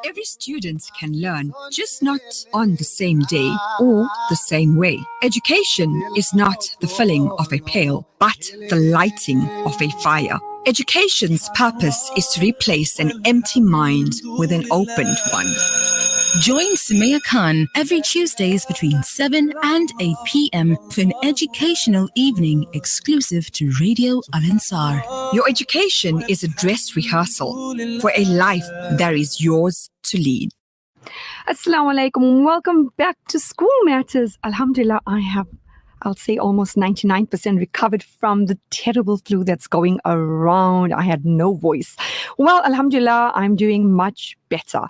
Every student can learn, just not on the same day or the same way. Education is not the filling of a pail, but the lighting of a fire. Education's purpose is to replace an empty mind with an opened one. Join Saffura Khan every Tuesdays between 7 and 8 p.m. for an educational evening exclusive to Radio Al Ansar. Your education is a dress rehearsal for a life that is yours to lead. Assalamu alaikum. Welcome back to School Matters. Alhamdulillah, I'll say almost 99% recovered from the terrible flu that's going around. I had no voice. Well, alhamdulillah, I'm doing much better.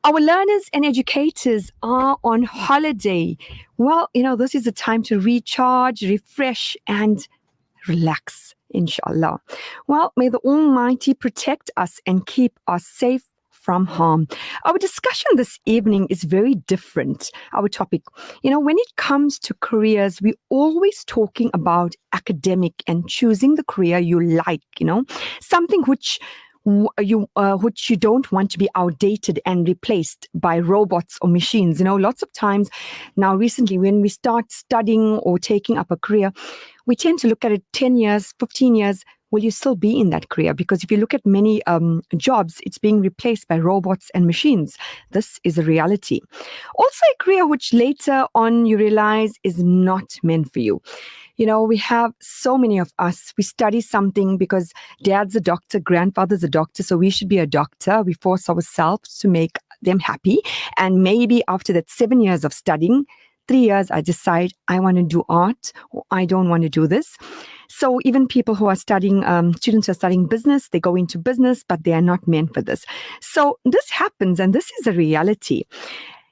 Our learners and educators are on holiday. Well, this is a time to recharge, refresh, and relax, inshallah. Well, may the Almighty protect us and keep us safe from harm. Our discussion this evening is very different. Our topic, when it comes to careers, we're always talking about academic and choosing the career you like, something which you don't want to be outdated and replaced by robots or machines. Lots of times now recently when we start studying or taking up a career, we tend to look at it 10 years, 15 years. Will you still be in that career? Because if you look at many jobs, it's being replaced by robots and machines. This is a reality. Also a career which later on you realize is not meant for you. We have so many of us, we study something because dad's a doctor, grandfather's a doctor, so we should be a doctor. We force ourselves to make them happy. And maybe after that 7 years of studying, 3 years, I decide I want to do art or I don't want to do this. So even people who are studying, students who are studying business, they go into business, but they are not meant for this. So this happens and this is a reality.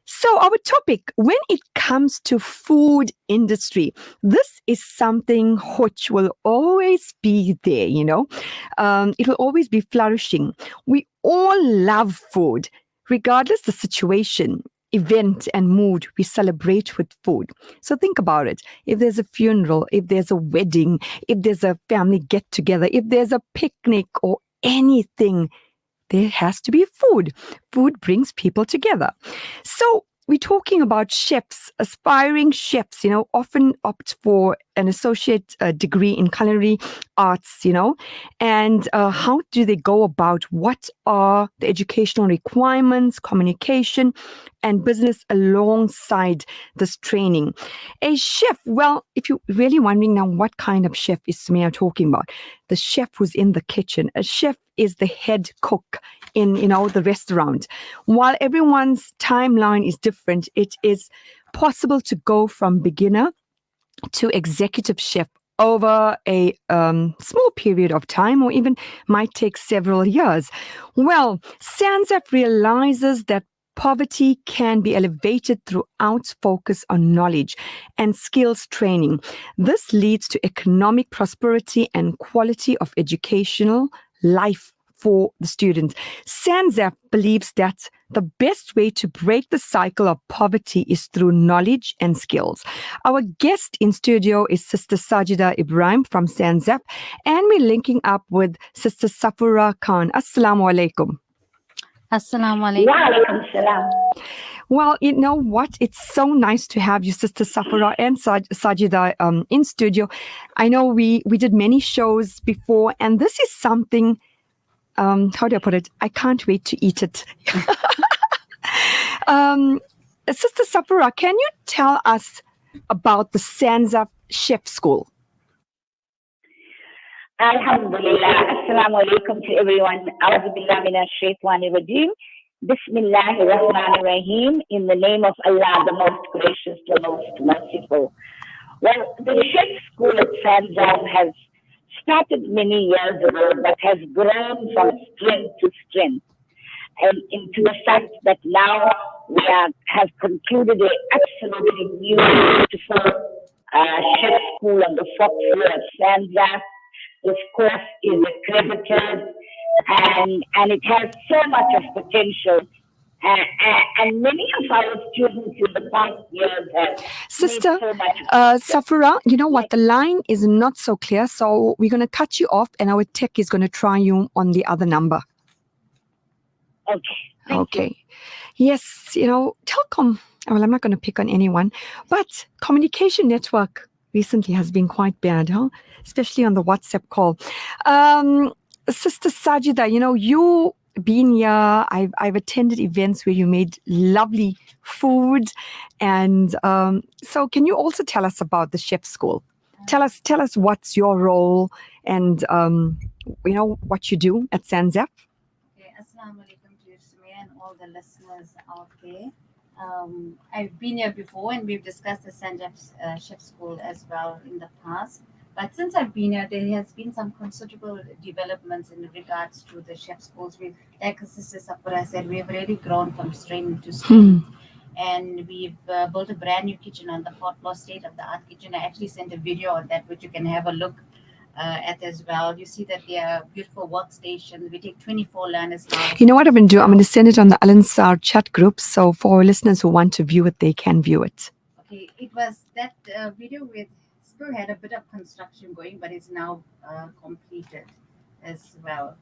So our topic, when it comes to food industry, this is something which will always be there, it will always be flourishing. We all love food, regardless the situation, event and mood, we celebrate with food. So think about it. If there's a funeral, if there's a wedding, if there's a family get together, if there's a picnic or anything, there has to be food. Food brings people together. So we're talking about chefs, aspiring chefs, often opt for an associate degree in culinary arts, and how do they go about what are the educational requirements, communication, and business alongside this training. A chef, well, if you're really wondering now what kind of chef is Sameya talking about, the chef who's in the kitchen. A chef is the head cook in, the restaurant. While everyone's timeline is different, it is possible to go from beginner to executive chef over a small period of time, or even might take several years. Well, Sanzaf realizes that poverty can be elevated throughout focus on knowledge and skills training. This leads to economic prosperity and quality of educational life for the students. Sanzaf believes that the best way to break the cycle of poverty is through knowledge and skills. Our guest in studio is Sister SajIida Ibrahim from Sanzaf, and we're linking up with Sister Saffura Khan. Assalamu alaikum. Assalamu alaikum. Wa alaikum salam. Well, you know what? It's so nice to have you, Sister Saffura and SajIida, in studio. I know we did many shows before, and this is something, how do I put it? I can't wait to eat it. Sister Saffura, can you tell us about the Sanzaf Chef School? Alhamdulillah. Assalamu alaikum to everyone. A'udhu billahi minash shaitanir rajim. Bismillahir Rahmanir Rahim. In the name of Allah, the most gracious, the most merciful. Well, the Chef School at Sanzaf has started many years ago, but has grown from strength to strength. And into the fact that now we have concluded an absolutely new, beautiful chef school on the fourth floor of Sanzaf. This course is accredited and it has so much of potential. And many of our students in the past years have Sister, made so much. Saffura, you know what? The line is not so clear, so we're going to cut you off and our tech is going to try you on the other number. Okay. Thank Okay. Yes, you know, telecom, well, I'm not going to pick on anyone, but communication network recently has been quite bad, huh? Especially on the WhatsApp call. Sister SajIida, you know, you been here. I've attended events where you made lovely food, and so can you also tell us about the chef school? Tell us what's your role and you know what you do at Sanzaf. Okay, Assalamu alaikum to you, Sumaya, and all the listeners out there. I've been here before and we've discussed the Sanjaf's chef school as well in the past. But since I've been here, there has been some considerable developments in regards to the chef schools. Like Sister Saffura said, we have really grown from strength to strength. And we've built a brand new kitchen on the fourth floor, state-of-the-art kitchen. I actually sent a video on that, which you can have a look at as well. You see that there are beautiful workstations. We take 24 learners now. You know what I'm going to do? I'm going to send it on the Al-Ansar chat group. So for listeners who want to view it, they can view it. Okay, it was that video with still had a bit of construction going, but it's now completed as well.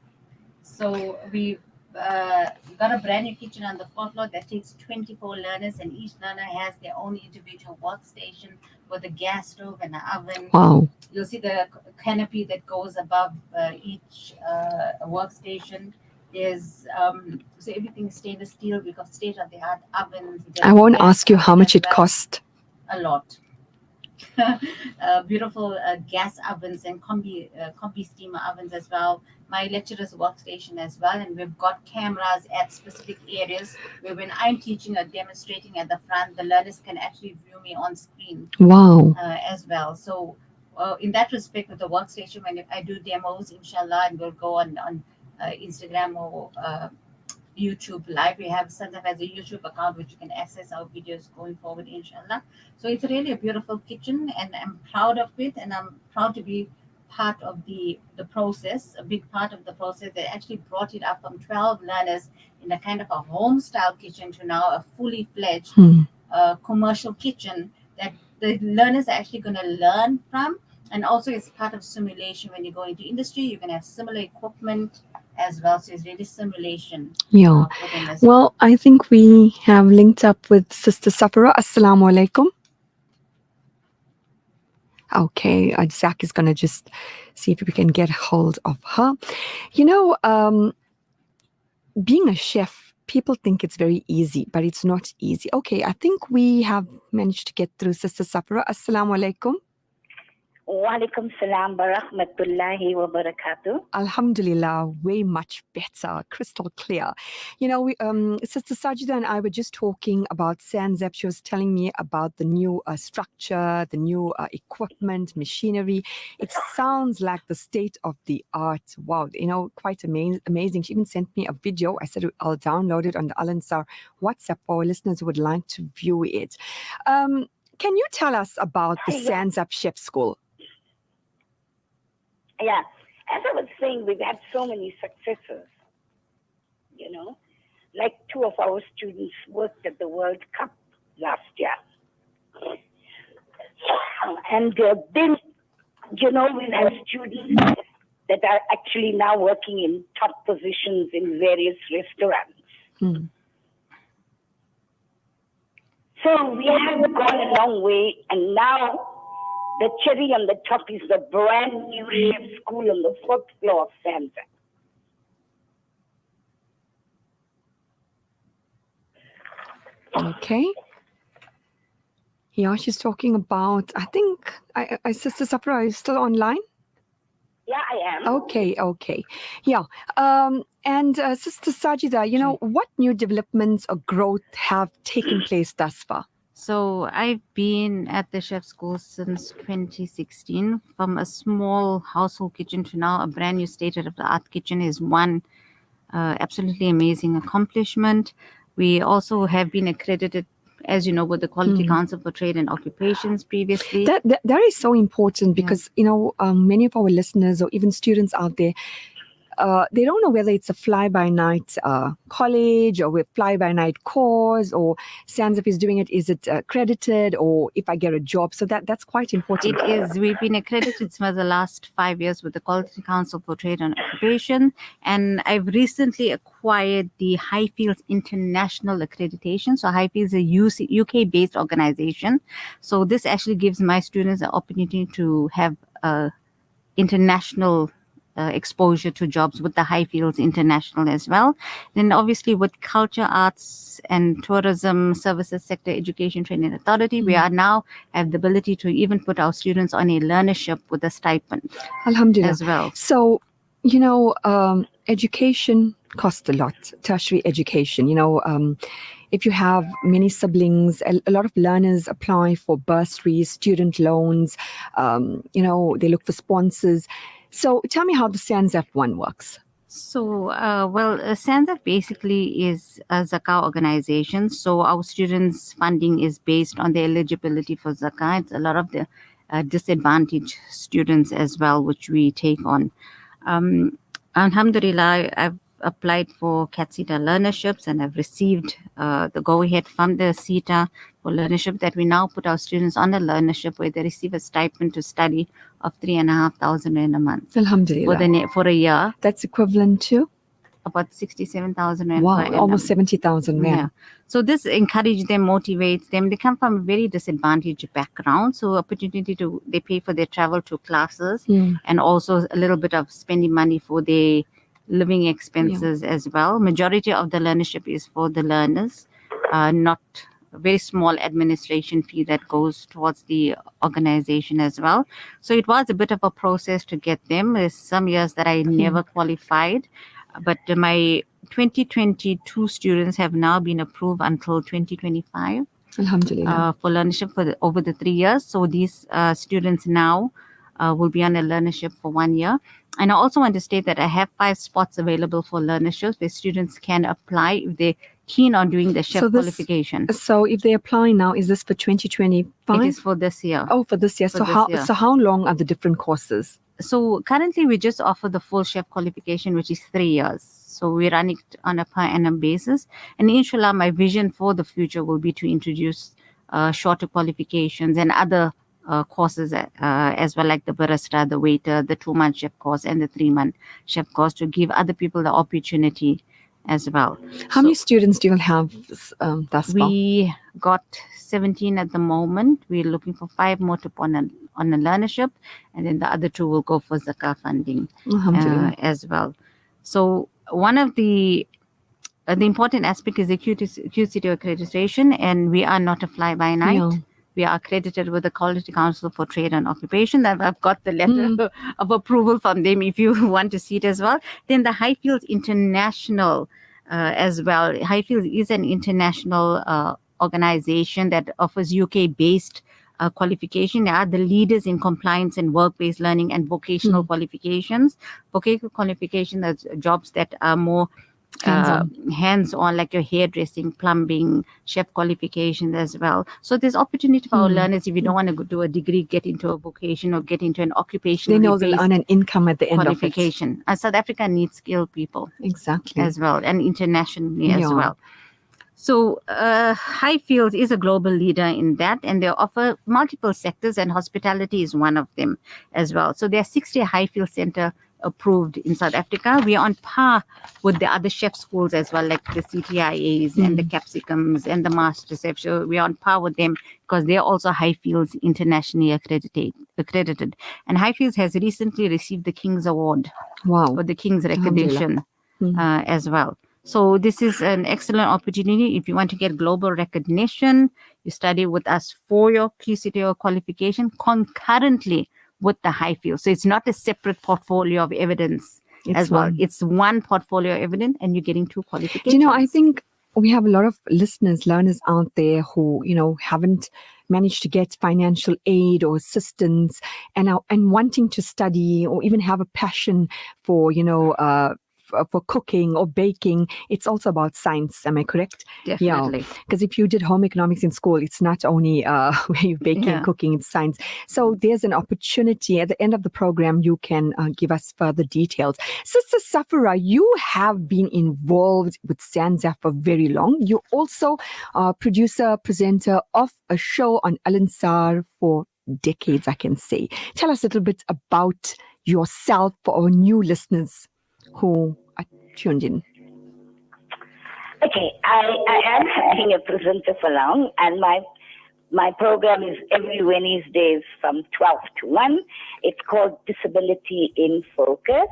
So we've got a brand new kitchen on the fourth floor that takes 24 learners, and each learner has their own individual workstation with a gas stove and an oven. Wow. You'll see the canopy that goes above each workstation. There's so everything is stainless steel. We've got state-of-the-art ovens. I won't ask you how much it cost. A lot. Beautiful gas ovens and combi steamer ovens as well. My lecturer's workstation as well, and we've got cameras at specific areas where when I'm teaching or demonstrating at the front, the learners can actually view me on screen. Wow. As well. So in that respect, with the workstation, when I do demos, inshallah, and we'll go on Instagram or YouTube live. We have Sanzaf as a YouTube account which you can access our videos going forward, inshallah. So it's really a beautiful kitchen, and I'm proud of it, and I'm proud to be part of the process, a big part of the process that actually brought it up from 12 learners in a kind of a home style kitchen to now a fully fledged commercial kitchen that the learners are actually going to learn from. And also it's part of simulation. When you go into industry, you can have similar equipment as well. So it's really simulation. Yeah. Well, I think we have linked up with Sister Saffura. Assalamu alaikum. Okay, Zach is going to just see if we can get hold of her. You know, being a chef, people think it's very easy, but it's not easy. Okay, I think we have managed to get through Sister Saffura. Assalamu alaikum. Wa alaikum salam wa rahmatullahi wa barakatuh. Alhamdulillah, way much better, crystal clear. You know, we, Sister SajIida and I were just talking about Sanzaf. She was telling me about the new structure, the new equipment, machinery. It sounds like the state of the art. Wow, you know, quite amazing. She even sent me a video. I said I'll download it on the Al-Ansar WhatsApp for our listeners who would like to view it. Can you tell us about the Sanzaf Chef School? Yeah, as I was saying, we've had so many successes, you know, like 2 of our students worked at the World Cup last year. And then, you know, we've had students that are actually now working in top positions in various restaurants. So we have gone a long way, and now the cherry on the top is the brand new chef school on the 4th floor of Sanzaf. Okay. Yeah, she's talking about, I think, Sister Saffura, are you still online? Yeah, I am. Okay. Yeah. And Sister SajIida, you know, what new developments or growth have taken place thus far? So I've been at the chef school since 2016. From a small household kitchen to now a brand new state-of-the-art kitchen is one absolutely amazing accomplishment. We also have been accredited, as you know, with the Quality Council for Trade and Occupations previously. That is so important because, you know, many of our listeners or even students out there, they don't know whether it's a fly-by-night college or a fly-by-night course, or Sanzaf is doing it. Is it accredited, or if I get a job? So that's quite important. It is. We've been accredited for the last 5 years with the Quality Council for Trade and Occupation, and I've recently acquired the Highfields International Accreditation. So Highfields is a UK-based organization. So this actually gives my students the opportunity to have international exposure to jobs with the Highfields International as well. Then obviously with Culture, Arts and Tourism Services Sector Education Training Authority, we are now have the ability to even put our students on a learnership with a stipend. Alhamdulillah. As well. So, education costs a lot, tertiary education. If you have many siblings, a lot of learners apply for bursaries, student loans, they look for sponsors. So tell me how the Sanzaf one works. So, Sanzaf basically is a Zakah organization. So our students' funding is based on their eligibility for Zakah. It's a lot of the disadvantaged students as well, which we take on. Alhamdulillah, I've applied for CAT-SETA learnerships and I've received the go-ahead from the SETA for learnership that we now put our students on a learnership where they receive a stipend to study of 3,500 Rand a month. Alhamdulillah. For a year. That's equivalent to? About 67,000 Rand. Wow, almost 70,000 Rand. Yeah. So this encourages them, motivates them. They come from a very disadvantaged background. So opportunity they pay for their travel to classes and also a little bit of spending money for their living expenses as well. Majority of the learnership is for the learners, not a very small administration fee that goes towards the organization as well. So it was a bit of a process to get them. There's some years that I never qualified, but my 2022 students have now been approved until 2025. Alhamdulillah. For learnership for over the 3 years. So these students now will be on a learnership for 1 year. And I also want to state that I have 5 spots available for learnerships where students can apply if they're keen on doing the chef qualification. So if they apply now, is this for 2025? It is for this year. Oh, for this year. So how long are the different courses? So currently we just offer the full chef qualification, which is 3 years. So we run it on a per annum basis. And inshallah, my vision for the future will be to introduce shorter qualifications and other courses as well, like the barista, the waiter, the 2-month chef course and the 3-month chef course, to give other people the opportunity as well. How many students do you have thus far? We got 17 at the moment. We're looking for 5 more to put on a learnership, and then the other 2 will go for Zakah funding as well. So one of the important aspect is the QCT accreditation, and we are not a fly-by-night. No. We are accredited with the Quality Council for Trade and Occupation. And I've got the letter of approval from them if you want to see it as well. Then the Highfields International as well. Highfields is an international organization that offers UK-based qualification. They are the leaders in compliance and work-based learning and vocational qualifications. Vocational qualification are jobs that are more hands-on, like your hairdressing, plumbing, chef qualifications as well. So there's opportunity for our learners, if you don't want to do a degree, get into a vocation or get into an occupation. They know they'll earn an income at the end of it. And South Africa needs skilled people. Exactly. As well, and internationally as well. So Highfields is a global leader in that, and they offer multiple sectors, and hospitality is one of them as well. So there are 60 Highfield Center approved in South Africa. We are on par with the other chef schools as well, like the CTIAs and the Capsicums and the Master Chef. So we are on par with them because they are also Highfields internationally accredited. And Highfields has recently received the King's Award. Wow. For the King's recognition as well. So this is an excellent opportunity. If you want to get global recognition, you study with us for your QCT qualification concurrently with the Highfield. So it's not a separate portfolio of evidence as well. It's one portfolio of evidence, and you're getting 2 qualifications. I think we have a lot of learners out there who, haven't managed to get financial aid or assistance and wanting to study or even have a passion for, for cooking or baking, it's also about science. Am I correct? Definitely. Because if you did home economics in school, it's not only where you're baking and cooking, it's science. So there's an opportunity. At the end of the program, you can give us further details. Sister Saffura, you have been involved with Sanzaf for very long. You're also producer, presenter of a show on Al-Ansar for decades, I can say. Tell us a little bit about yourself for our new listeners who are tuned in. Okay, I am being a presenter for long, and my program is every Wednesdays from 12 to 1. It's called Disability in Focus.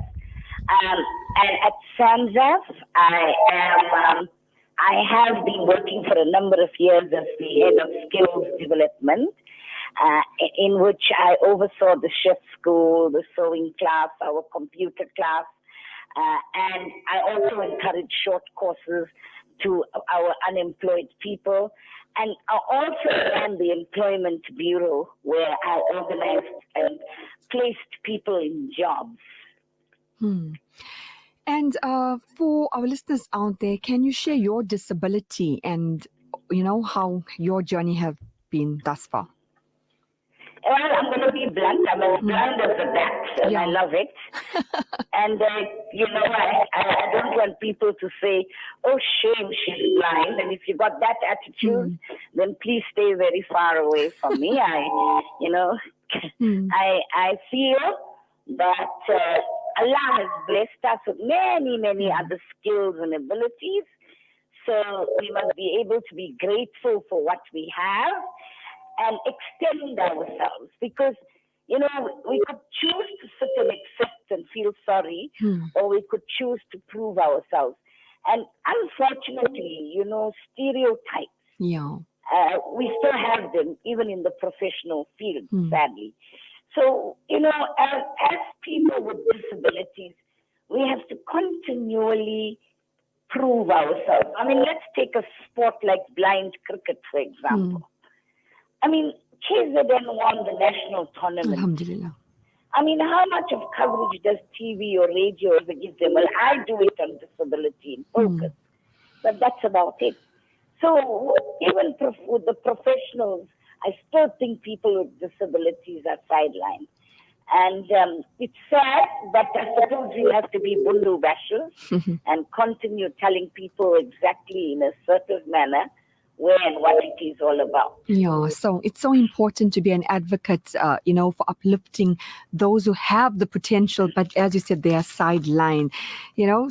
And at Sanzaf, I have been working for a number of years as the head of skills development, in which I oversaw the chef school, the sewing class, our computer class, and I also encourage short courses to our unemployed people. And I also ran the Employment Bureau, where I organized and placed people in jobs. And for our listeners out there, can you share your disability and, how your journey has been thus far? Well, I'm going to be blunt. I'm as blunt as a bat, and I love it. And, I don't want people to say, oh, shame, she's blind. And if you got that attitude, then please stay very far away from me. I feel that Allah has blessed us with many, many other skills and abilities. So we must be able to be grateful for what we have and extend ourselves, because, we could choose to sit and accept and feel sorry, or we could choose to prove ourselves. And unfortunately, stereotypes, we still have them even in the professional field, sadly. So, as people with disabilities, we have to continually prove ourselves. I mean, let's take a sport like blind cricket, for example. I mean, KZN won the national tournament. Alhamdulillah. I mean, how much of coverage does TV or radio ever give them? Well, I do it on Disability in Focus, but that's about it. So even with the professionals, I still think people with disabilities are sidelined. And it's sad, but I suppose you have to be bundu bashers and continue telling people exactly in a assertive manner where and what it is all about. Yeah, so it's so important to be an advocate, for uplifting those who have the potential, but as you said, they are sidelined.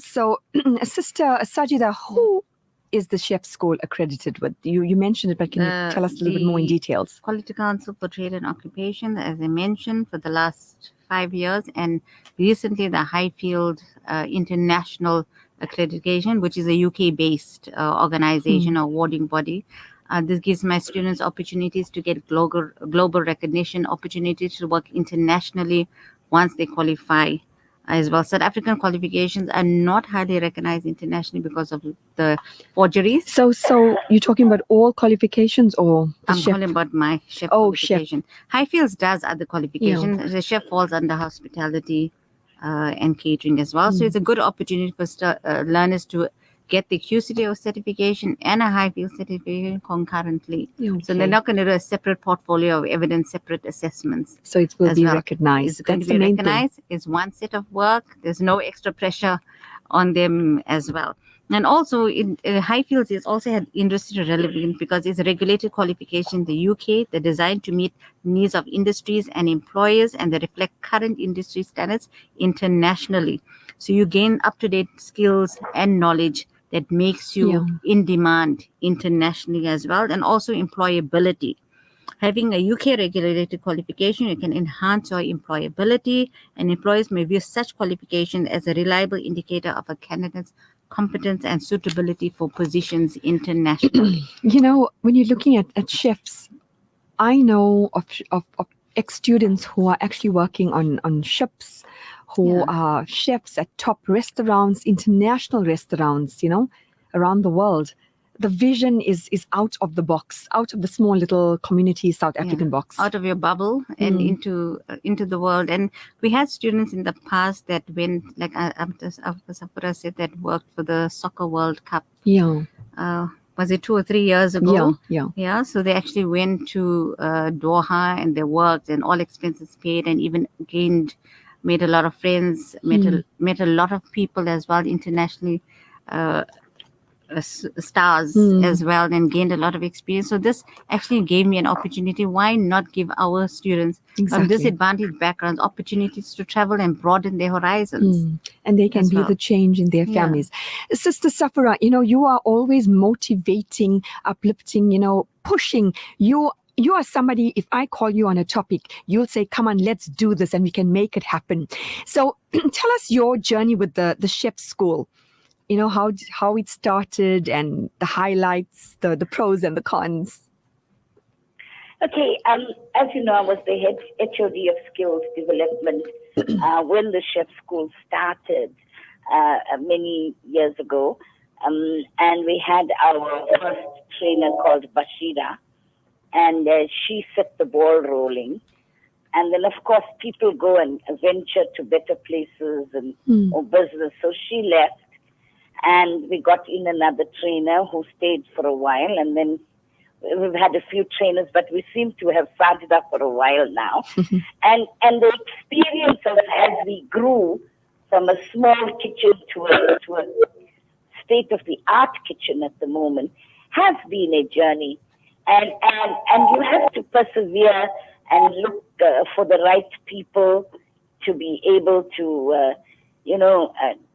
So Sister SajIida, who is the chef school accredited with? You mentioned it, but can you tell us a little bit more in details? Quality Council for Trade and Occupation, as I mentioned, for the last 5 years, and recently the Highfield International Accreditation, which is a UK-based organization, awarding body. This gives my students opportunities to get global recognition, opportunities to work internationally once they qualify as well. South African qualifications are not highly recognized internationally because of the forgeries. So you're talking about all qualifications, or I'm talking about my chef qualification. Highfields does other qualifications. Yeah. The chef falls under hospitality and catering as well. So it's a good opportunity for learners to get the QCDO certification and a Highfield certification concurrently. Okay. So they're not going to do a separate portfolio of evidence, separate assessments. So it will be recognized. It's going to be recognized. It's one set of work. There's no extra pressure on them as well. And also, Highfields is also had industry relevant because it's a regulated qualification in the UK. They're designed to meet needs of industries and employers, and they reflect current industry standards internationally. So you gain up-to-date skills and knowledge that makes you in demand internationally as well, and also employability. Having a UK regulated qualification, you can enhance your employability, and employers may view such qualification as a reliable indicator of a candidate's competence and suitability for positions internationally. When you're looking at chefs, I know of ex-students who are actually working on ships, who are chefs at top restaurants, international restaurants, around the world. the vision is out of the box, out of the small little community South African box. Out of your bubble and into the world. And we had students in the past that went, like after Saffura said, that worked for the Soccer World Cup. Yeah. Was it 2 or 3 years ago? Yeah. So they actually went to Doha and they worked and all expenses paid, and even made a lot of friends, met a lot of people as well internationally, stars as well, and gained a lot of experience. So this actually gave me an opportunity. Why not give our students from disadvantaged backgrounds opportunities to travel and broaden their horizons? And they can be the change in their families. Sister Saffura, you are always motivating, uplifting, pushing. You are somebody, if I call you on a topic, you'll say, come on, let's do this and we can make it happen. So tell us your journey with the chef school. How it started and the highlights, the pros and the cons. Okay, as you know, I was the head HOD of skills development when the chef school started many years ago. And we had our first trainer called Bashira, and she set the ball rolling. And then, of course, people go and venture to better places and or business. So she left, and we got in another trainer who stayed for a while. And then we've had a few trainers, but we seem to have started up for a while now. And the experience of as we grew from a small kitchen to a state-of-the-art kitchen at the moment has been a journey. And you have to persevere and look for the right people to be able to,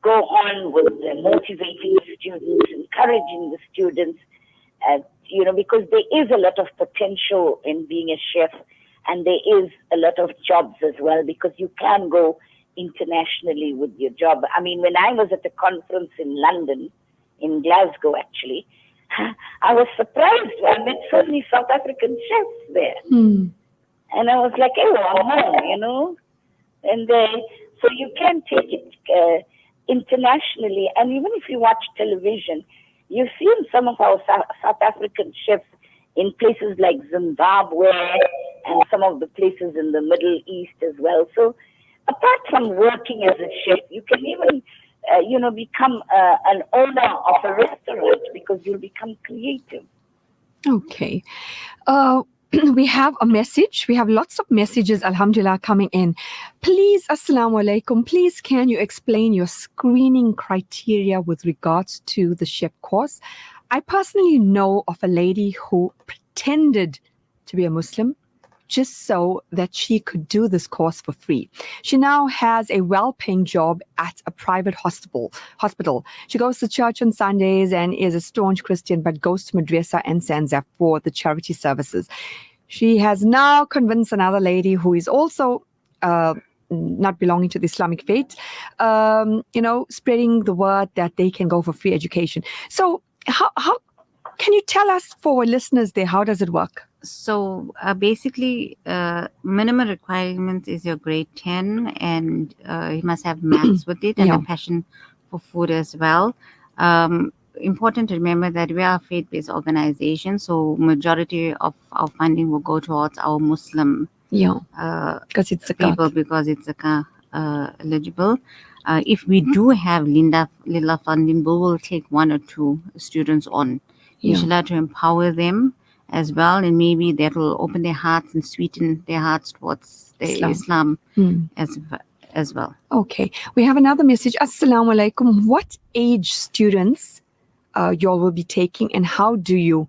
go on with motivating the students, encouraging the students, because there is a lot of potential in being a chef, and there is a lot of jobs as well, because you can go internationally with your job. I mean, when I was at a conference in London, in Glasgow actually, I was surprised. I met so many South African chefs there. And I was like, wow, And so you can take it internationally. And even if you watch television, you've seen some of our South African chefs in places like Zimbabwe and some of the places in the Middle East as well. So apart from working as a chef, you can even, become an owner of a restaurant, because you'll become creative. Okay. We have a message. We have lots of messages, alhamdulillah, coming in. Please, assalamu alaikum, please can you explain your screening criteria with regards to the chef course? I personally know of a lady who pretended to be a Muslim just so that she could do this course for free. She now has a well-paying job at a private hospital. She goes to church on Sundays and is a staunch Christian, but goes to madrasa and Sanzaf for the charity services. She has now convinced another lady who is also not belonging to the Islamic faith, spreading the word that they can go for free education. So how can you tell us, for our listeners there, how does it work? So basically, minimum requirement is your grade 10, and you must have maths with it and a passion for food as well. Important to remember that we are a faith-based organization, so majority of our funding will go towards our Muslim because it's people, because it's eligible. If we do have Lillah funding, we will take 1 or 2 students on, inshallah, to empower them as well, and maybe that will open their hearts and sweeten their hearts towards Islam as well. Okay, we have another message. Assalamu alaikum. What age students you all will be taking, and how do you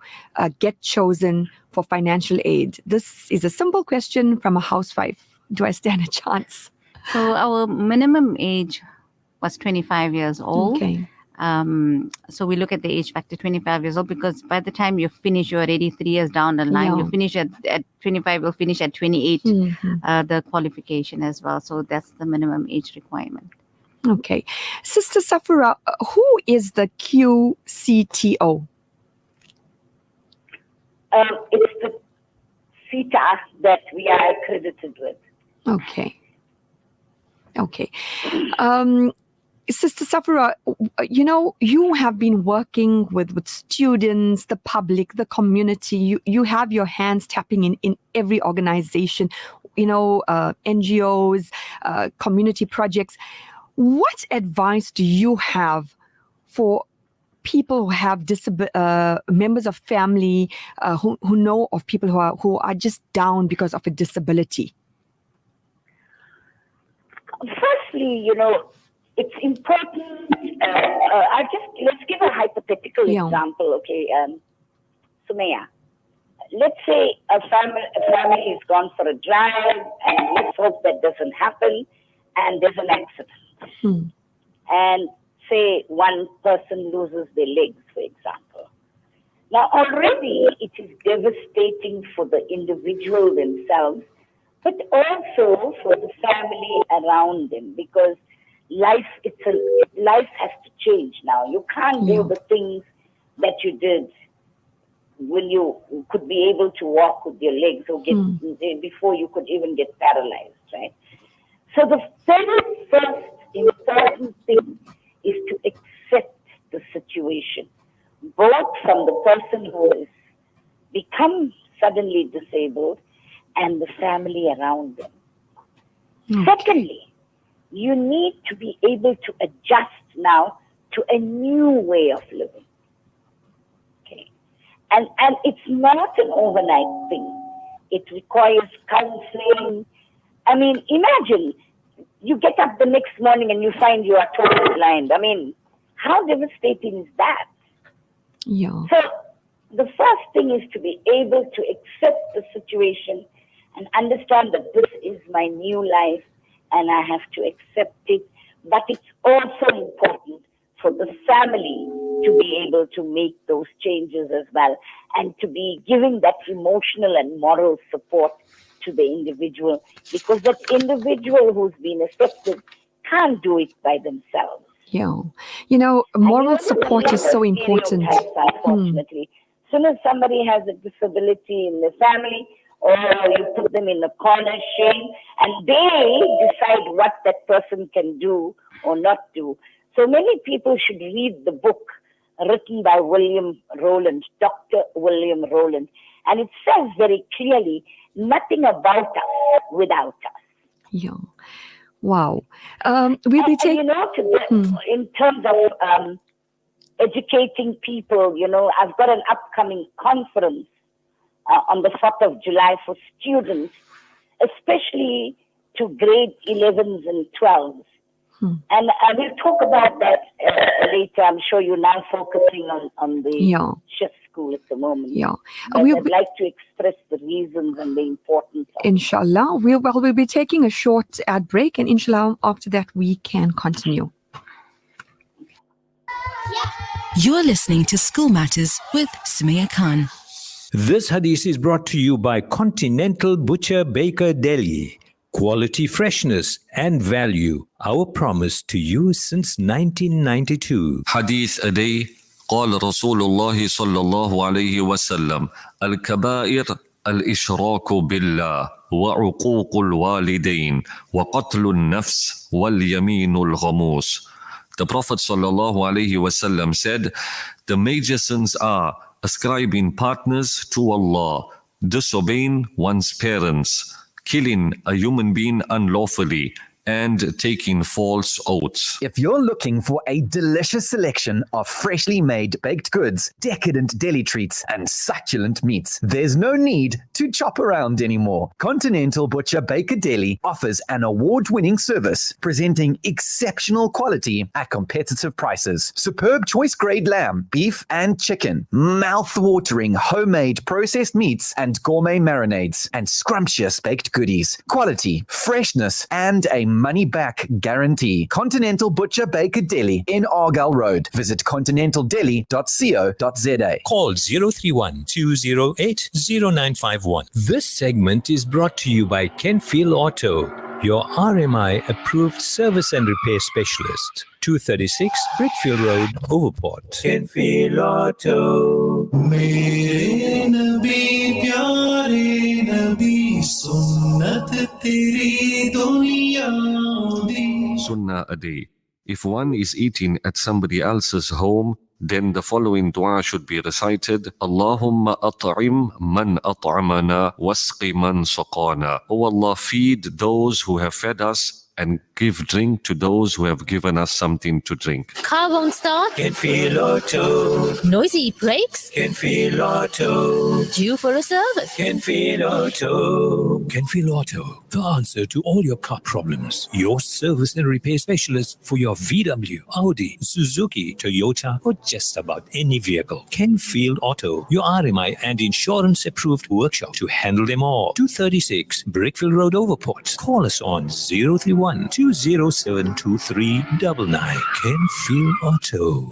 get chosen for financial aid? This is a simple question from a housewife. Do I stand a chance? So our minimum age was 25 years old. Okay. So we look at the age factor 25 years old, because by the time you finish, you're already 3 years down the line. You finish at 25, you'll finish at 28, the qualification as well. So that's the minimum age requirement. Okay. Sister Saffura, who is the QCTO? It's the CETA that we are accredited with. Okay. Sister Saffura, you have been working with students, the public, the community. You have your hands tapping in every organization, NGOs, community projects. What advice do you have for people who have members of family who know of people who are just down because of a disability? Firstly, it's important. Let's give a hypothetical example, okay, Sumaya. Let's say a family has gone for a drive, and let's hope that doesn't happen, and there's an accident. And say one person loses their legs, for example. Now already it is devastating for the individual themselves, but also for the family around them, because life has to change now. You can't do the things that you did when you could be able to walk with your legs or before you could even get paralyzed, right? So the very first important thing is to accept the situation, both from the person who has become suddenly disabled and the family around them. Secondly, you need to be able to adjust now to a new way of living. Okay. And it's not an overnight thing. It requires counseling. I mean, imagine you get up the next morning and you find you are totally blind. I mean, how devastating is that? Yeah. So the first thing is to be able to accept the situation and understand that this is my new life and I have to accept it. But it's also important for the family to be able to make those changes as well, and to be giving that emotional and moral support to the individual, because that individual who's been affected can't do it by themselves. Yeah. Moral support is so important. Unfortunately. As soon as somebody has a disability in the family, or you put them in a corner, shame, and they decide what that person can do or not do. So many people should read the book written by William Rowland, Dr. William Rowland, and it says very clearly, nothing about us without us. Yeah. Wow. We'll be taking... in terms of educating people, I've got an upcoming conference on the 4th of July for students, especially to grade 11s and 12s. And we'll talk about that later. I'm sure you're now focusing on the chess school at the moment. Yeah. But I'd like to express the reasons and the importance of Inshallah. We'll be taking a short ad break, and inshallah, after that, we can continue. You're listening to School Matters with Sumaya Khan. This hadith is brought to you by Continental Butcher Baker Delhi. Quality, freshness and value, our promise to you since 1992. Hadith a day. قال رسول الله صلى الله عليه وسلم الكبائر الإشراك بالله وعقوق الوالدين وقتل النفس واليمين الغموس. The Prophet صلى الله عليه وسلم said, the major sins are ascribing partners to Allah, disobeying one's parents, killing a human being unlawfully, and taking false oaths. If you're looking for a delicious selection of freshly made baked goods, decadent deli treats, and succulent meats, there's no need to chop around anymore. Continental Butcher Baker Deli offers an award-winning service, presenting exceptional quality at competitive prices. Superb choice grade lamb, beef, and chicken, mouth-watering homemade processed meats and gourmet marinades, and scrumptious baked goodies. Quality, freshness, and a money-back guarantee. Continental Butcher Baker Deli in Argyle Road. Visit continentaldeli.co.za. Call 031-208-0951. This segment is brought to you by Kenfield Auto, your RMI approved service and repair specialist. 236 Brickfield Road, Overport. Kenfield Auto. मेरे नबी प्यारे नबी सुन्नत तेरी दुनिया दी. Sunnah a day. If one is eating at somebody else's home, then the following dua should be recited. Allahumma at'im man at'amana wasqi man saqana. O Allah, feed those who have fed us and give drink to those who have given us something to drink. Car won't start? Can feel auto. Noisy brakes? Can feel auto. Due for a service? Can feel auto. Can feel auto. The answer to all your car problems. Your service and repair specialist for your VW, Audi, Suzuki, Toyota, or just about any vehicle. Can feel auto. Your RMI and insurance approved workshop to handle them all. 236 Brickfield Road, Overport. Call us on 031-207-2399. Can feel auto.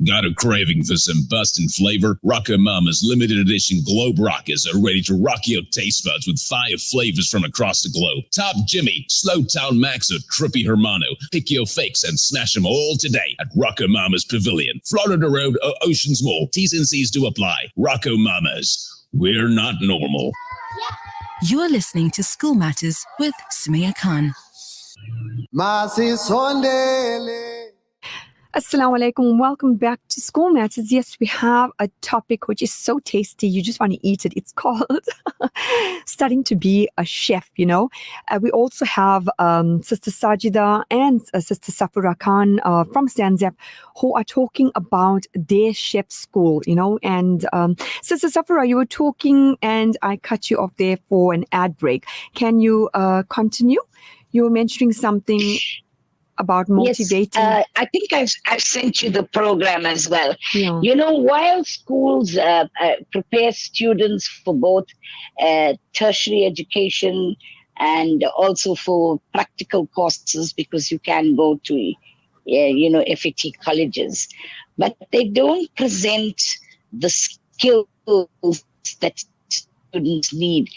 Got a craving for some bustin' flavor? Rocco Mama's limited edition Globe Rockers are ready to rock your taste buds with 5 flavors from across the globe. Top Jimmy, Slow Town Max, or Trippy Hermano. Pick your fix and smash them all today at Rocco Mama's Pavilion, Florida Road, Oceans Mall. T's and C's do apply. Rocco Mama's. We're not normal. You're listening to School Matters with Sameya Khan. Assalamu alaikum. Welcome back to School Matters. Yes, we have a topic which is so tasty. You just want to eat it. It's called studying to be a chef, you know. We also have Sister SajIida and Sister Saffura Khan from Sanzaf who are talking about their chef school, you know. And Sister Saffura, you were talking and I cut you off there for an ad break. Can you continue? You were mentioning something about motivating. Yes, I think I've sent you the program as well. Yeah. You know, while schools prepare students for both tertiary education and also for practical courses, because you can go to, FET colleges, but they don't present the skills that students need.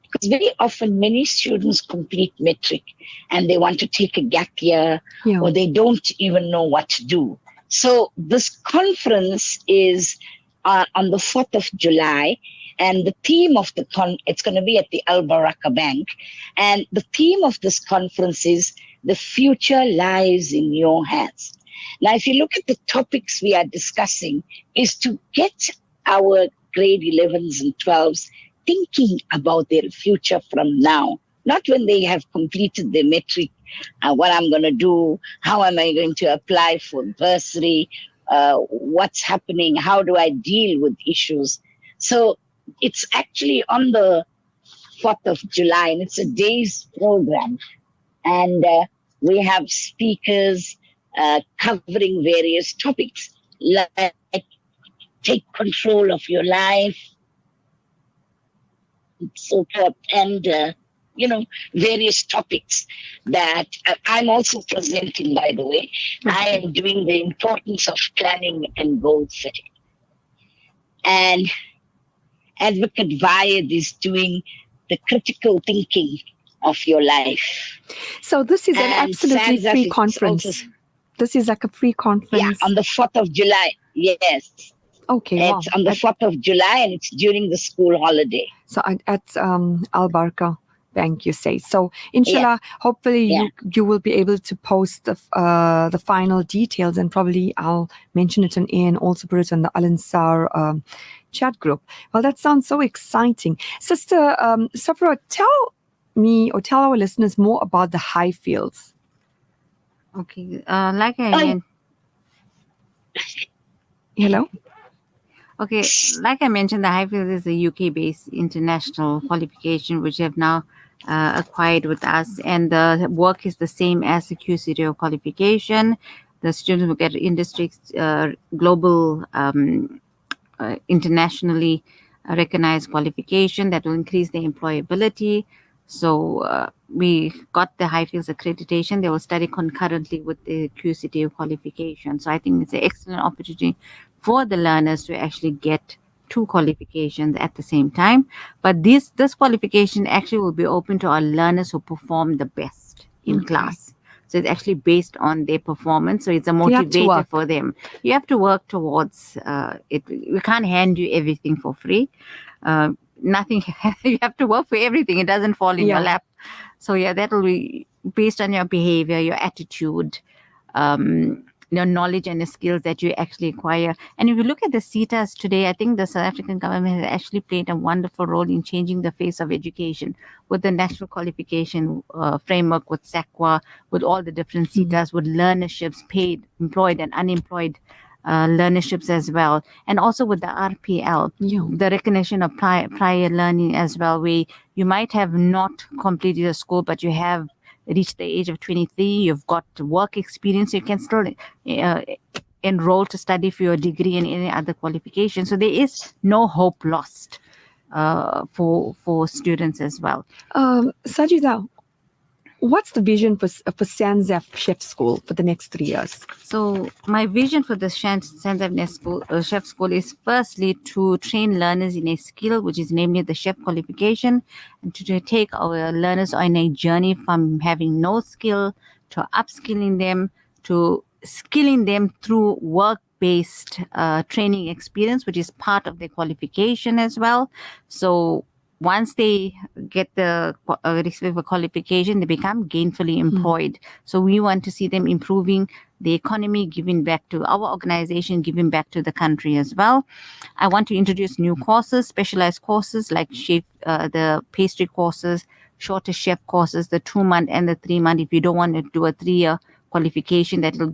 Because very often many students complete metric and they want to take a gap year, or they don't even know what to do. So this conference is on the 4th of July, and the theme of it's going to be at the Al Baraka Bank. And the theme of this conference is the future lies in your hands. Now, if you look at the topics we are discussing, is to get our grade 11s and 12s thinking about their future from now, not when they have completed their metric, what I'm going to do, how am I going to apply for bursary, what's happening, how do I deal with issues. So it's actually on the 4th of July, and it's a day's program. And we have speakers covering various topics, like take control of your life, and various topics that I'm also presenting, by the way. I am doing the importance of planning and goal setting. And Advocate Vayed is doing the critical thinking of your life. So this is an absolutely Sanzaf free conference. This is like a free conference. Yeah, on the 4th of July. Yes. Okay. Wow. It's on the 4th of July, and it's during the school holiday. So at Al Baraka Bank, you say. So inshallah, hopefully you will be able to post the final details, and probably I'll mention it on air and also put it on the Al Ansar chat group. Well, that sounds so exciting. Sister Saffura, tell me or tell our listeners more about the high fields. Okay. Like I mean, hello. Okay, like I mentioned, the Highfield is a UK-based international qualification which have now acquired with us, and the work is the same as the QCDO qualification. The students will get industry global, internationally recognized qualification that will increase their employability. So we got the Highfields accreditation. They will study concurrently with the QCDO qualification. So I think it's an excellent opportunity for the learners to actually get 2 qualifications at the same time. But this qualification actually will be open to our learners who perform the best in class. So it's actually based on their performance. So it's a motivator for them. You have to work towards it. We can't hand you everything for free. Nothing. You have to work for everything. It doesn't fall in your lap. So that will be based on your behavior, your attitude, knowledge and the skills that you actually acquire. And if you look at the CETAs today, I think the South African government has actually played a wonderful role in changing the face of education with the national qualification framework, with SAQA, with all the different CETAs, with learnerships, paid, employed and unemployed learnerships as well. And also with the RPL, the recognition of prior learning as well, where you might have not completed a school, but you have reached the age of 23, you've got work experience, you can still enroll to study for your degree and any other qualification. So there is no hope lost for students as well. SajIida, what's the vision for Sanzaf Chef School for the next 3 years? So my vision for the Sanzaf Chef School is firstly to train learners in a skill, which is namely the chef qualification, and to take our learners on a journey from having no skill to upskilling them, to skilling them through work-based training experience, which is part of their qualification as well. So once they get the respective qualification, they become gainfully employed. So we want to see them improving the economy, giving back to our organization, giving back to the country as well. I want to introduce new courses, specialized courses like chef, the pastry courses, shorter chef courses, the 2-month and the 3-month. If you don't want to do a 3-year qualification, that will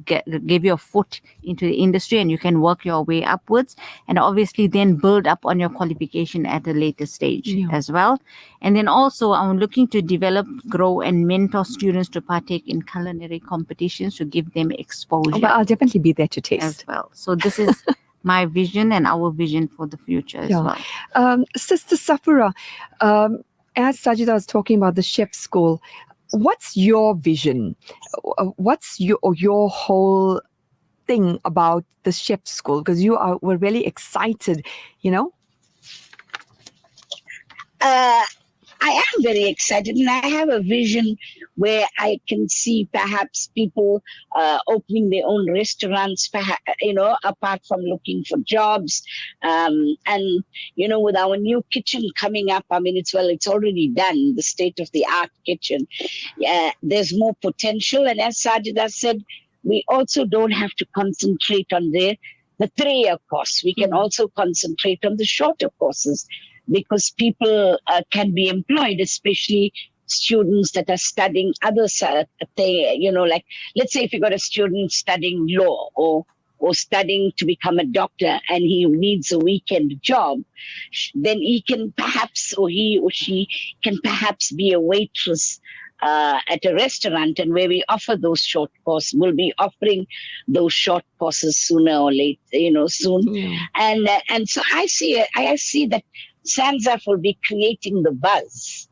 give you a foot into the industry and you can work your way upwards, and obviously then build up on your qualification at a later stage as well. And then also I'm looking to develop, grow and mentor students to partake in culinary competitions to give them exposure. But I'll definitely be there to taste as well. So this is my vision and our vision for the future as well. Sister Saffura, as SajIida was talking about the chef school, what's your vision? What's your whole thing about the chef school? Because were really excited, I am very excited, and I have a vision where I can see perhaps people opening their own restaurants, apart from looking for jobs. And, with our new kitchen coming up, it's already done, the state-of-the-art kitchen. There's more potential. And as SajIida said, we also don't have to concentrate on the 3-year course. We can also concentrate on the shorter courses, because people can be employed, especially students that are studying other like, let's say if you got a student studying law or studying to become a doctor and he needs a weekend job, then he can perhaps, or he or she can perhaps be a waitress at a restaurant, and where we offer those short courses, we'll be offering those short courses sooner or later, soon. And so I see that Sanzaf will be creating the buzz.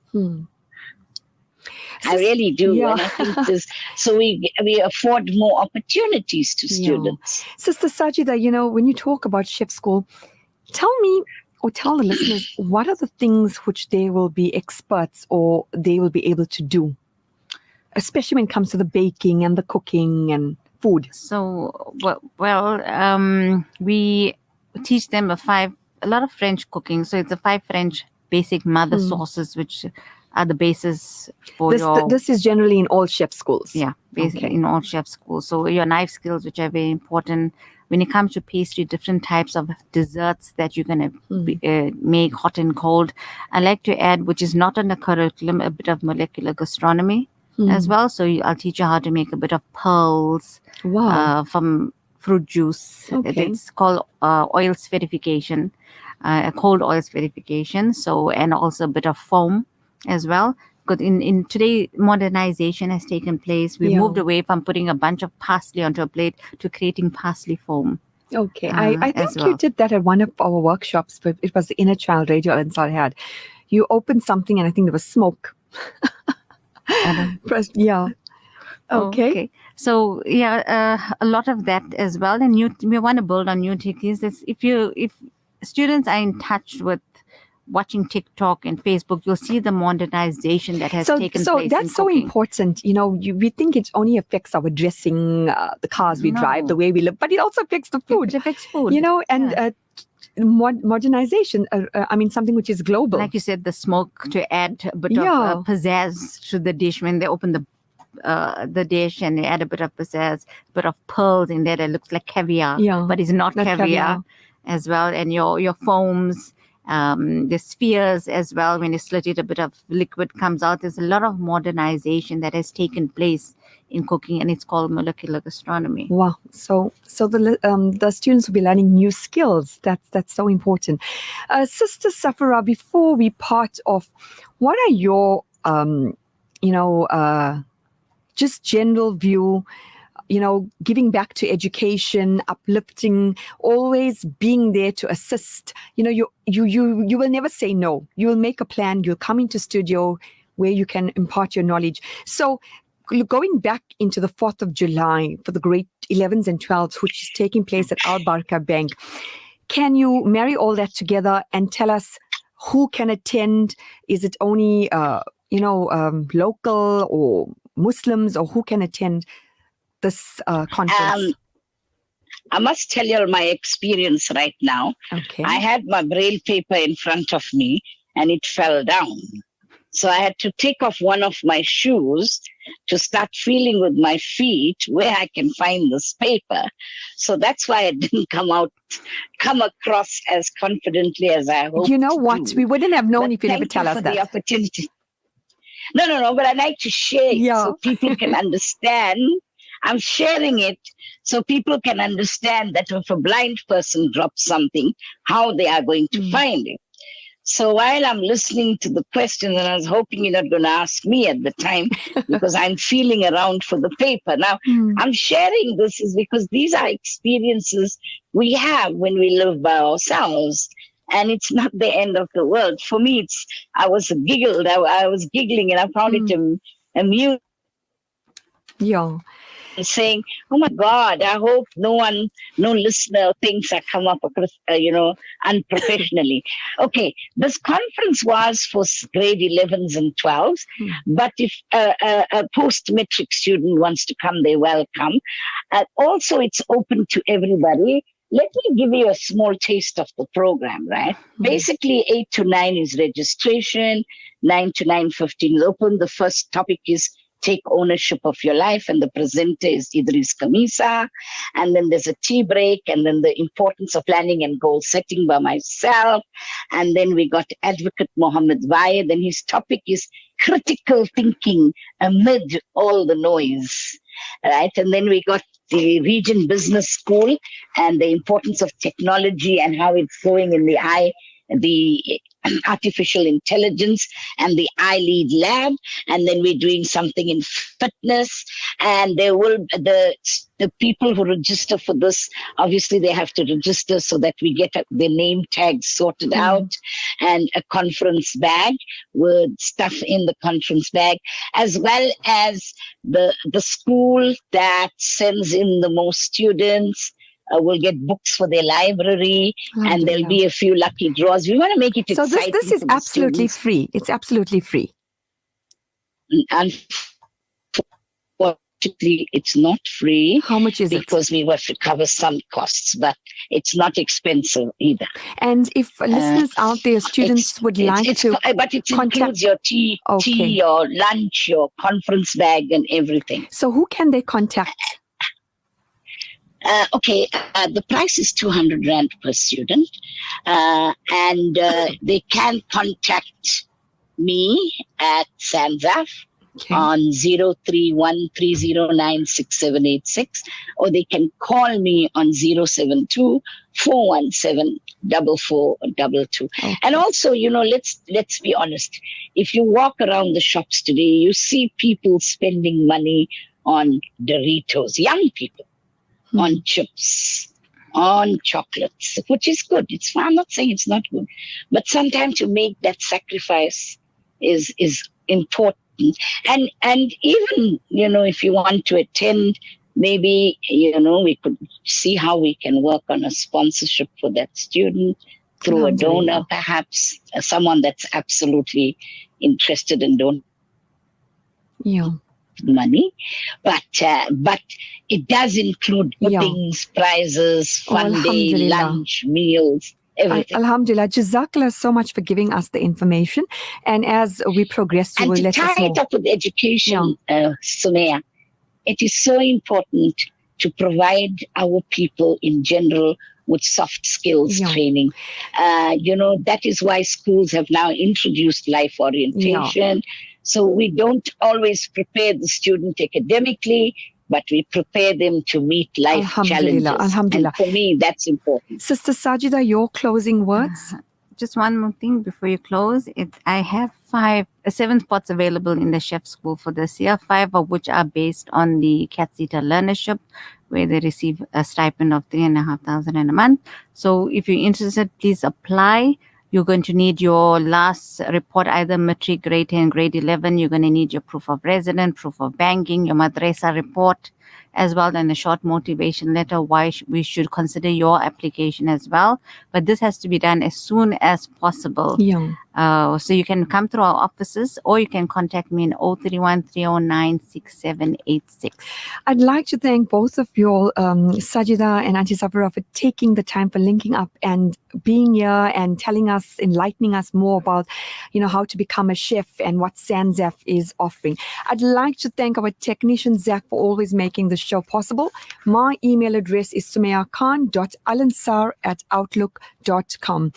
I really do. Yeah. And I think so we afford more opportunities to students. Sister SajIida, when you talk about chef school, tell me or tell the listeners, what are the things which they will be experts or they will be able to do, especially when it comes to the baking and the cooking and food? So, we teach them a lot of French cooking. So it's the 5 French basic mother sauces, which are the basis for this is generally in all chef schools. Yeah, basically in all chef schools. So your knife skills, which are very important. When it comes to pastry, different types of desserts that you're going to make hot and cold. I like to add, which is not on the curriculum, a bit of molecular gastronomy as well. So I'll teach you how to make a bit of pearls from fruit juice. It's called oil spherification, cold oil spherification. So, and also a bit of foam as well. Because in today, modernization has taken place. We moved away from putting a bunch of parsley onto a plate to creating parsley foam. Okay, I think you did that at one of our workshops, but it was the Inner Child Radio Ansar had. You opened something and I think there was smoke. Okay. So a lot of that as well. And we want to build on new techniques. If students are in touch with watching TikTok and Facebook, you'll see the modernization that has taken place. So that's so important. We think it only affects our dressing, the cars we drive, the way we live, but it also affects the food. It affects food. Modernization, something which is global. Like you said, the smoke to add a bit of pizzazz to the dish when they open the the dish, and add a bit of bit of pearls in there that looks like caviar, but it's not caviar as well. And your foams, the spheres as well. When you slit it, a bit of liquid comes out. There's a lot of modernization that has taken place in cooking, and it's called molecular gastronomy. Wow! So the students will be learning new skills. That's so important. Sister Saffura, before we part off, what are your just general view? Giving back to education, uplifting, always being there to assist. You will never say no. You will make a plan. You'll come into studio where you can impart your knowledge. So going back into the 4th of July for the grade 11s and 12s, which is taking place at Al Baraka Bank, can you marry all that together and tell us who can attend? Is it only local or Muslims, or who can attend this conference? I must tell you my experience right now. Okay. I had my braille paper in front of me and it fell down. So I had to take off one of my shoes to start feeling with my feet where I can find this paper. So that's why I didn't come across as confidently as I hoped. You know what? We wouldn't have known if you never tell us that. Thank you for the opportunity. No, but I like to share it so people can understand. I'm sharing it so people can understand that if a blind person drops something, how they are going to find it. So while I'm listening to the questions, and I was hoping you're not going to ask me at the time because I'm feeling around for the paper. Now, I'm sharing this is because these are experiences we have when we live by ourselves. And it's not the end of the world. For me, I was giggling and I found it amusing. Yeah. Saying, oh my God, I hope no listener thinks I come up, unprofessionally. Okay, this conference was for grade 11s and 12s, but if a post-metric student wants to come, they're welcome. Also, it's open to everybody. Let me give you a small taste of the program, right? Basically, 8 to 9 is registration, 9 to 9:15 is open. The first topic is take ownership of your life, and the presenter is Idris Kamisa. And then there's a tea break, and then the importance of planning and goal setting by myself. And then we got Advocate Mohammed Vaid, and his topic is critical thinking amid all the noise, right? And then we got the Region Business School and the importance of technology and how it's going in the artificial intelligence and the iLead lab. And then we're doing something in fitness, and there will the people who register for this, obviously they have to register so that we get their name tags sorted out, and a conference bag with stuff in the conference bag, as well as the school that sends in the most students will get books for their library, and there'll be a few lucky draws. We want to make it exciting. So this is absolutely free. It's absolutely free. Unfortunately, it's not free. How much is it? Because we have to cover some costs, but it's not expensive either. And if listeners out there, students would like to but it includes your tea, your lunch, your conference bag, and everything. So who can they contact? The price is 200 Rand per student, and they can contact me at Sanzaf on 03130967866, or they can call me on 072-417-4422. And also, let's be honest. If you walk around the shops today, you see people spending money on Doritos, young people, on chips, on chocolates, which is good. It's fine. I'm not saying it's not good, but sometimes to make that sacrifice is important. And even, if you want to attend, maybe, we could see how we can work on a sponsorship for that student through a donor, perhaps someone that's absolutely interested in donating money. But it does include things, prizes, fun day, lunch, meals, everything. Alhamdulillah. Jazakallah so much for giving us the information. And as we progress, you And will to let us tie know. it up with education, Sumaya, it is so important to provide our people in general with soft skills training. That is why schools have now introduced life orientation. So we don't always prepare the student academically, but we prepare them to meet life challenges. Alhamdulillah. And for me, that's important. Sister SajIida, your closing words? Just one more thing before you close. I have 7 spots available in the chef school for this year, 5 of which are based on the Cat Seater learnership, where they receive a stipend of 3,500 a month. So if you're interested, please apply. You're going to need your last report, either matric, grade 10, grade 11. You're going to need your proof of residence, proof of banking, your madrasa report, as well, and a short motivation letter why we should consider your application as well. But this has to be done as soon as possible. So you can come through our offices, or you can contact me in 031 309 6786. I'd like to thank both of you all, SajIida and Auntie Saffura, for taking the time for linking up and being here and telling us, enlightening us more about, how to become a chef and what Sanzaf is offering. I'd like to thank our technician, Zach, for always making the show possible. My email address is sumayakhan.alansar@outlook.com.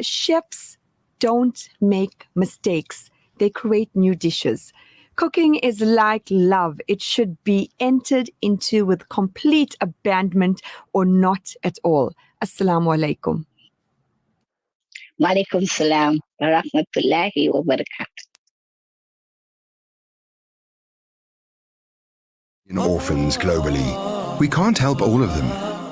Chefs don't make mistakes. They create new dishes. Cooking is like love. It should be entered into with complete abandonment or not at all. Assalamu alaikum. Wa alaikum salam wa rahmatullahi wa barakatuh. In orphans globally, we can't help all of them.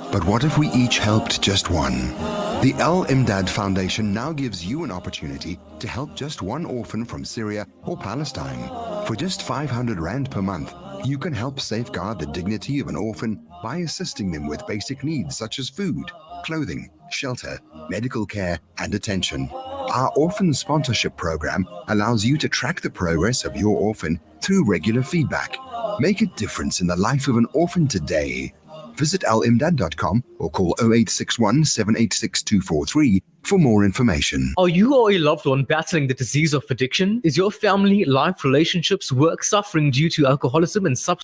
But what if we each helped just one? The Al Imdad Foundation now gives you an opportunity to help just one orphan from Syria or Palestine. For just 500 Rand per month, you can help safeguard the dignity of an orphan by assisting them with basic needs such as food, clothing, shelter, medical care, and attention. Our orphan sponsorship program allows you to track the progress of your orphan through regular feedback. Make a difference in the life of an orphan today. Visit alimdad.com or call 0861 786 243 for more information. Are you or a loved one battling the disease of addiction? Is your family, life, relationships, work suffering due to alcoholism and substance